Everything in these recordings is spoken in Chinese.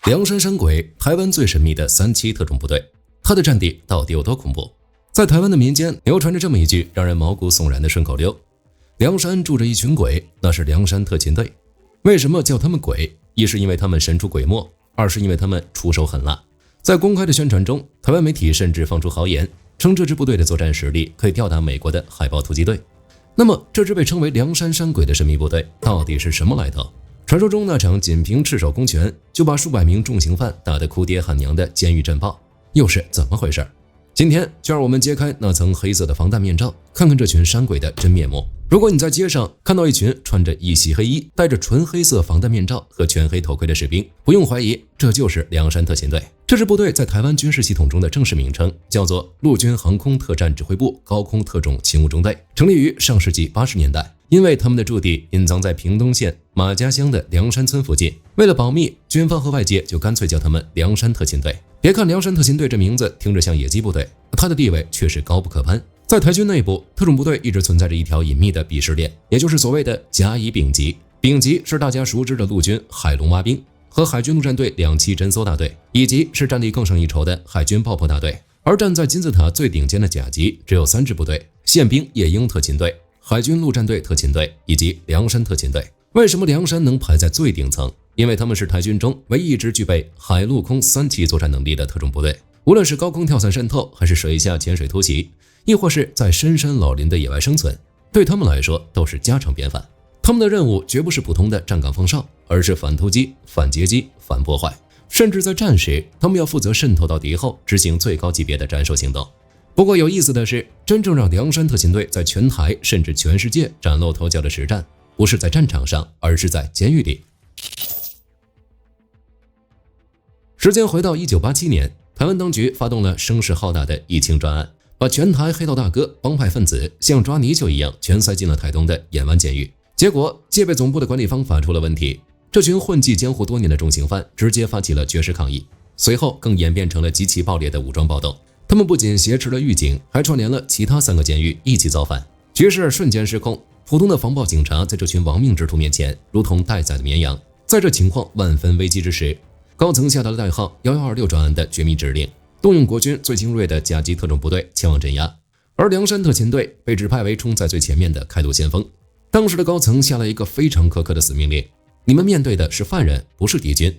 凉山山鬼，台湾最神秘的3期特种部队，它的战地到底有多恐怖？在台湾的民间流传着这么一句让人毛骨悚然的顺口溜：凉山住着一群鬼，那是凉山特勤队。为什么叫他们鬼？一是因为他们神出鬼没，二是因为他们出手狠辣。在公开的宣传中，台湾媒体甚至放出豪言，称这支部队的作战实力可以吊打美国的海豹突击队。那么，这支被称为凉山山鬼的神秘部队到底是什么来头？传说中那场仅凭赤手空拳就把数百名重刑犯打得哭爹喊娘的监狱战报，又是怎么回事？今天就让我们揭开那层黑色的防弹面罩，看看这群山鬼的真面目。如果你在街上看到一群穿着一袭黑衣、戴着纯黑色防弹面罩和全黑头盔的士兵，不用怀疑，这就是凉山特勤队。这支部队在台湾军事系统中的正式名称叫做陆军航空特战指挥部高空特种勤务中队，成立于上世纪80年代。因为他们的驻地隐藏在屏东县马家乡的凉山村附近，为了保密，军方和外界就干脆叫他们凉山特勤队。别看凉山特勤队这名字听着像野鸡部队，它的地位却是高不可攀。在台军内部，特种部队一直存在着一条隐秘的鄙视链，也就是所谓的甲乙丙级。丙级是大家熟知的陆军海龙蛙兵和海军陆战队2栖侦搜大队，乙级是战力更胜一筹的海军爆破大队。而站在金字塔最顶尖的甲级只有3支部队：宪兵夜鹰特勤队、海军陆战队特勤队以及凉山特勤队。为什么凉山能排在最顶层？因为他们是台军中唯一一支具备海陆空3栖作战能力的特种部队。无论是高空跳伞渗透，还是水下潜水突袭，亦或是在深山老林的野外生存，对他们来说都是家常便饭。他们的任务绝不是普通的站岗放哨，而是反突击、反截击、反破坏，甚至在战时，他们要负责渗透到敌后，执行最高级别的斩首行动。不过有意思的是，真正让凉山特勤队在全台甚至全世界崭露头角的实战，不是在战场上，而是在监狱里。时间回到1987年，台湾当局发动了声势浩大的疫情专案，把全台黑道大哥、帮派分子像抓泥鳅一样全塞进了台东的盐湾监狱。结果，戒备总部的管理方法出了问题，这群混迹监护多年的重刑犯直接发起了绝食抗议，随后更演变成了极其暴烈的武装暴动。他们不仅挟持了狱警，还串联了其他3个监狱一起造反，局势瞬间失控。普通的防暴警察在这群亡命之徒面前如同待宰的绵羊。在这情况万分危机之时，高层下达了代号1126专案的绝密指令，动用国军最精锐的甲级特种部队前往镇压，而凉山特勤队被指派为冲在最前面的开路先锋。当时的高层下了一个非常苛刻的死命令：你们面对的是犯人，不是敌军，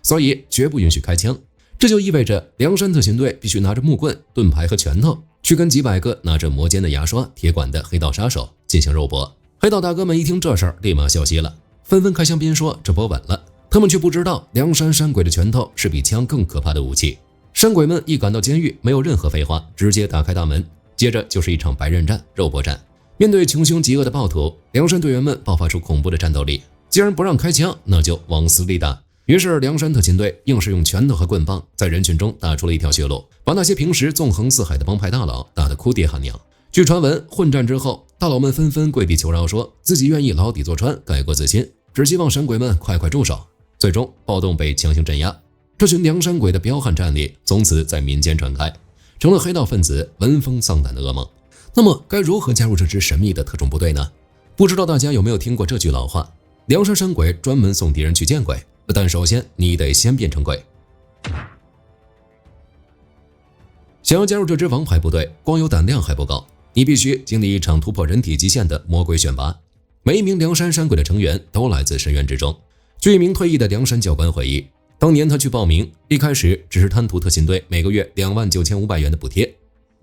所以绝不允许开枪。这就意味着凉山特勤队必须拿着木棍、盾牌和拳头去跟几百个拿着磨尖的牙刷、铁管的黑道杀手进行肉搏。黑道大哥们一听这事儿，立马笑嘻了，纷纷开香槟说这波稳了。他们却不知道，凉山山鬼的拳头是比枪更可怕的武器。山鬼们一赶到监狱，没有任何废话，直接打开大门，接着就是一场白刃战、肉搏战。面对穷凶极恶的暴徒，凉山队员们爆发出恐怖的战斗力。既然不让开枪，那就往死里打。于是凉山特勤队硬是用拳头和棍棒在人群中打出了一条血路，把那些平时纵横四海的帮派大佬打得哭爹喊娘。据传闻，混战之后，大佬们纷纷跪地求饶，说自己愿意牢底坐穿，改过自新，只希望山鬼们快快住手。最终暴动被强行镇压，这群凉山鬼的彪悍战力从此在民间传开，成了黑道分子闻风丧胆的噩梦。那么该如何加入这支神秘的特种部队呢？不知道大家有没有听过这句老话：凉山山鬼专门送敌人去见鬼，但首先你得先变成鬼。想要加入这支王牌部队，光有胆量还不够，你必须经历一场突破人体极限的魔鬼选拔。每一名凉山山鬼的成员都来自深渊之中。据一名退役的凉山教官回忆，当年他去报名，一开始只是贪图特勤队每个月29500元的补贴，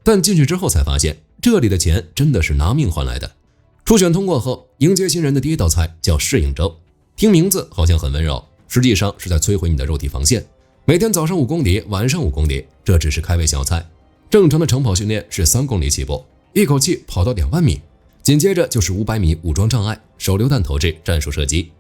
但进去之后才发现，这里的钱真的是拿命换来的。初选通过后，迎接新人的第一道菜叫适应粥，听名字好像很温柔，实际上是在摧毁你的肉体防线。每天早上5公里，晚上5公里，这只是开胃小菜。正常的长跑训练是3公里起步，一口气跑到2万米，紧接着就是500米武装障碍、手榴弹投掷、战术射击。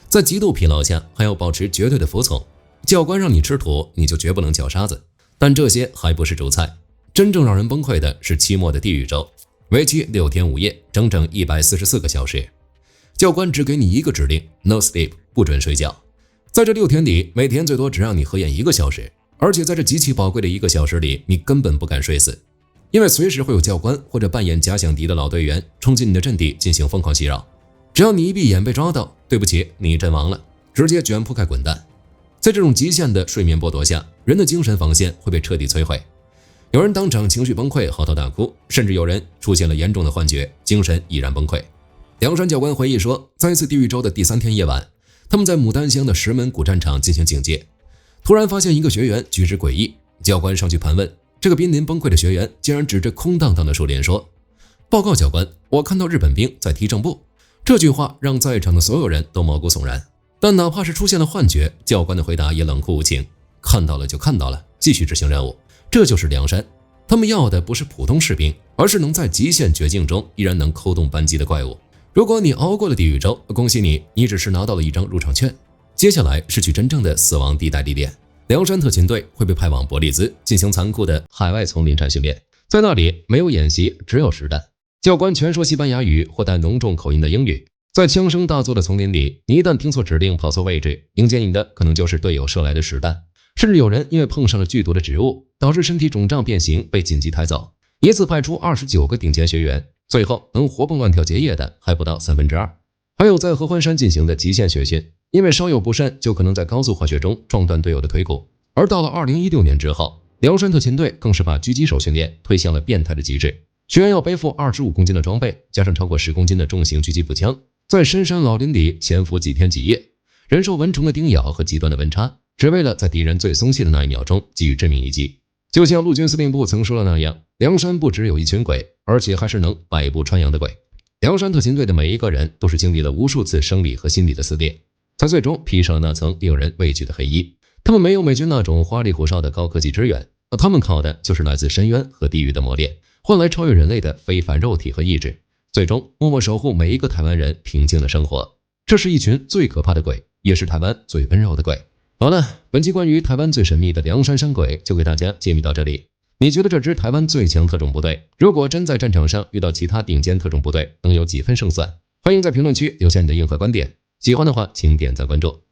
在极度疲劳下，还要保持绝对的服从。教官让你吃土，你就绝不能嚼沙子。但这些还不是主菜，真正让人崩溃的是期末的地狱粥，为期6天5夜，整整144个小时。教官只给你一个指令 ：No sleep， 不准睡觉。在这6天里，每天最多只让你合眼1个小时，而且在这极其宝贵的1个小时里，你根本不敢睡死，因为随时会有教官或者扮演假想敌的老队员冲进你的阵地进行疯狂袭扰。只要你一闭眼被抓到，对不起，你阵亡了，直接卷铺盖滚蛋。在这种极限的睡眠剥夺下，人的精神防线会被彻底摧毁。有人当场情绪崩溃，嚎啕大哭，甚至有人出现了严重的幻觉，精神已然崩溃。梁山教官回忆说，在一次地狱周的第3天夜晚，他们在牡丹乡的石门古战场进行警戒，突然发现一个学员举止诡异，教官上去盘问，这个濒临崩溃的学员竟然指着空荡荡的树林说：“报告教官，我看到日本兵在踢正步。”这句话让在场的所有人都毛骨悚然。但哪怕是出现了幻觉，教官的回答也冷酷无情，看到了就看到了，继续执行任务。这就是梁山，他们要的不是普通士兵，而是能在极限绝境中依然能扣动扳机的怪物。如果你熬过了地狱周，恭喜你，你只是拿到了一张入场券。接下来是去真正的死亡地带历练。梁山特勤队会被派往伯利兹进行残酷的海外丛林战训练，在那里没有演习，只有实弹。教官全说西班牙语或带浓重口音的英语。在枪声大作的丛林里，你一旦听错指令，跑错位置，迎接你的可能就是队友射来的实弹。甚至有人因为碰上了剧毒的植物，导致身体肿胀变形，被紧急抬走。一次派出29个顶尖学员，最后能活蹦乱跳结业的还不到2/3。还有在合欢山进行的极限雪训，因为稍有不慎就可能在高速滑雪中撞断队友的腿骨。而到了2016年之后，梁山特勤队更是把狙击手训练推向了变态的极致。学员要背负25公斤的装备，加上超过10公斤的重型狙击步枪，在深山老林里潜伏几天几夜，忍受蚊虫的叮咬和极端的温差，只为了在敌人最松懈的那一秒钟给予致命一击。就像陆军司令部曾说的那样，梁山不只有一群鬼，而且还是能百步穿杨的鬼。梁山特勤队的每一个人都是经历了无数次生理和心理的撕裂，才最终披上了那层令人畏惧的黑衣。他们没有美军那种花里胡哨的高科技支援，他们靠的就是来自深渊和地狱的磨练，换来超越人类的非凡肉体和意志，最终默默守护每一个台湾人平静的生活。这是一群最可怕的鬼，也是台湾最温柔的鬼。好了，本期关于台湾最神秘的梁山山鬼就给大家揭秘到这里。你觉得这支台湾最强特种部队，如果真在战场上遇到其他顶尖特种部队，能有几分胜算？欢迎在评论区留下你的硬核观点。喜欢的话，请点赞关注。